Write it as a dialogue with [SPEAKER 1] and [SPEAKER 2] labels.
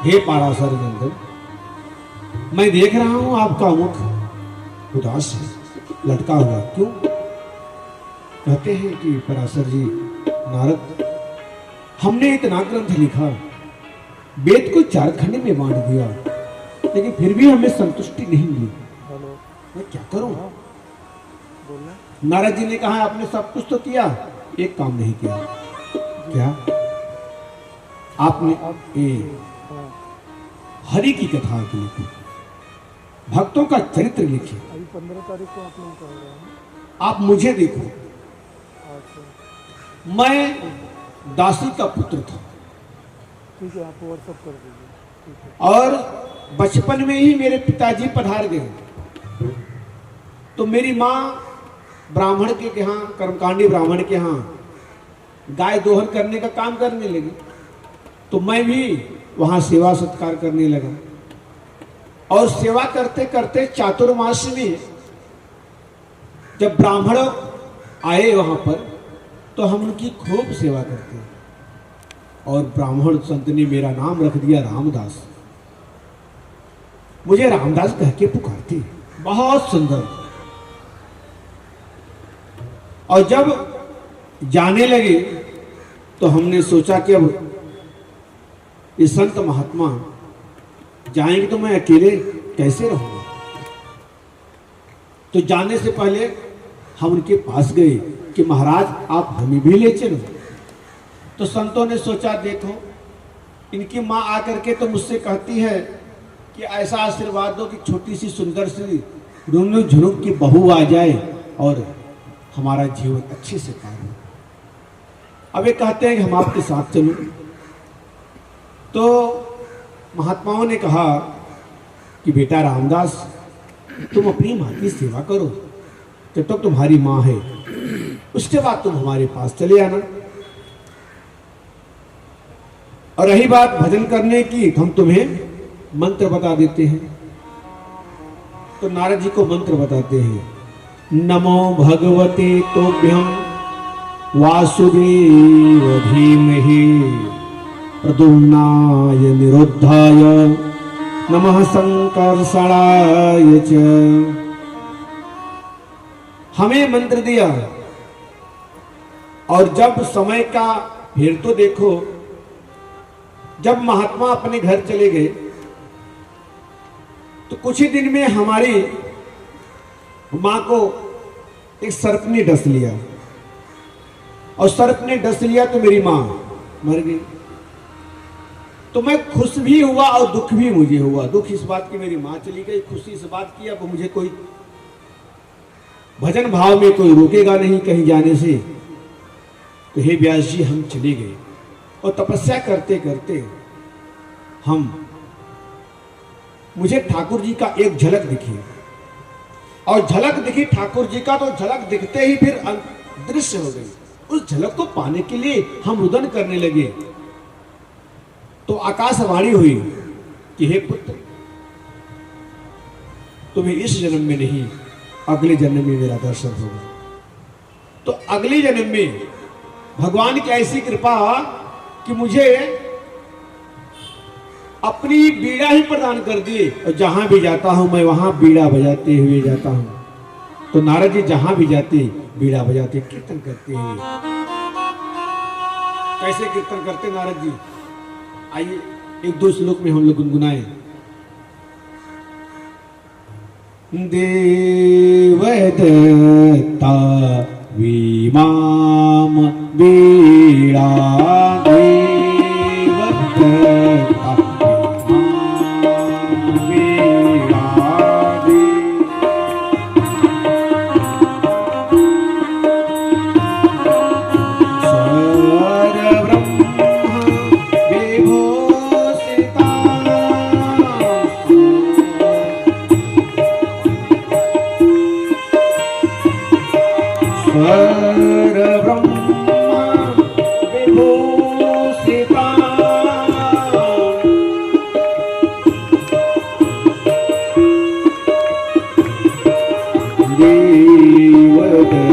[SPEAKER 1] हे पाराशर नंदन, मैं देख रहा हूं आपका मुख उदास है, लटका हुआ क्यों? कहते हैं कि पराशर जी, नारद, हमने इतना ग्रंथ लिखा, वेद को 4 खंड में बांट दिया, लेकिन फिर भी हमें संतुष्टि नहीं मिली। मैं क्या करूं? नारद जी ने कहा, आपने सब कुछ तो किया, एक काम नहीं किया। क्या? आपने हरि की कथा लिखी, भक्तों का चरित्र लिखे।
[SPEAKER 2] 15 तारीख को आप लोग कह रहे हैं।
[SPEAKER 1] आप मुझे देखो,
[SPEAKER 2] अच्छा,
[SPEAKER 1] मैं दासी का पुत्र था
[SPEAKER 2] ठीक है, आप व्हाट्सअप कर दीजिए। ठीक है।
[SPEAKER 1] और बचपन में ही मेरे पिताजी पधार गए, तो मेरी माँ ब्राह्मण के यहाँ, कर्मकांडी ब्राह्मण के यहाँ गाय दोहन करने का काम करने लगी, तो मैं भी वहाँ सेवा सत्कार करने लगा। और सेवा करते करते चातुर्मास में जब ब्राह्मण आए वहाँ पर, तो हम उनकी खूब सेवा करते हैं। और ब्राह्मण संत ने मेरा नाम रख दिया रामदास, मुझे रामदास कह के पुकारते, बहुत सुंदर। और जब जाने लगे तो हमने सोचा कि अब ये संत महात्मा जाएंगे तो मैं अकेले कैसे रहूंगा। तो जाने से पहले हम उनके पास गए कि महाराज आप हमें भी ले चलो। तो संतों ने सोचा, देखो इनकी माँ आकर के तो मुझसे कहती है कि ऐसा आशीर्वाद दो कि छोटी सी सुंदर सी रुनुक झुनुक की बहू आ जाए और हमारा जीवन अच्छे से पार हो। अब ये कहते हैं कि हम आपके साथ चलो। तो महात्माओं ने कहा कि बेटा रामदास, तुम अपनी माँ की सेवा करो जब तक तुम्हारी माँ है, उसके बाद तुम हमारे पास चले आना। और रही बात भजन करने की, हम तुम्हें मंत्र बता देते हैं। तो नारद जी को मंत्र बताते हैं, नमो भगवते तोभ्यं वासुदेव धीमहि प्रद्युम्नाय निरुद्धाय नमः संकर्षणाय च। हमें मंत्र दिया। और जब समय का फिर तो देखो, जब महात्मा अपने घर चले गए तो कुछ ही दिन में हमारी मां को एक सर्प ने डस लिया। और सर्प ने डस लिया तो मेरी मां मर गई। तो मैं खुश भी हुआ और दुख भी मुझे हुआ। दुख इस बात की मेरी मां चली गई, खुशी इस बात की अब मुझे कोई भजन भाव में कोई रोकेगा नहीं कहीं जाने से। तो हे व्यास जी, हम चले गए और तपस्या करते करते मुझे ठाकुर जी का एक झलक दिखी। और झलक दिखी ठाकुर जी का, तो झलक दिखते ही फिर दृश्य हो गई। उस झलक को पाने के लिए हम रुदन करने लगे। तो आकाशवाणी हुई कि हे पुत्र, तुम्हें इस जन्म में नहीं, अगले जन्म में मेरा दर्शन होगा। तो अगले जन्म में भगवान की ऐसी कृपा कि मुझे अपनी बीड़ा ही प्रदान कर दिए। और जहां भी जाता हूं मैं वहां बीड़ा बजाते हुए जाता हूं। तो नारद जी जहां भी जाते बीड़ा बजाते कीर्तन करते हैं। कैसे कीर्तन करते नारद जी? आइए एक दो श्लोक में हम लोग गुनगुनाएं। देवदत्ता वीमाम बीड़ा देवदत्ता देवदत्ता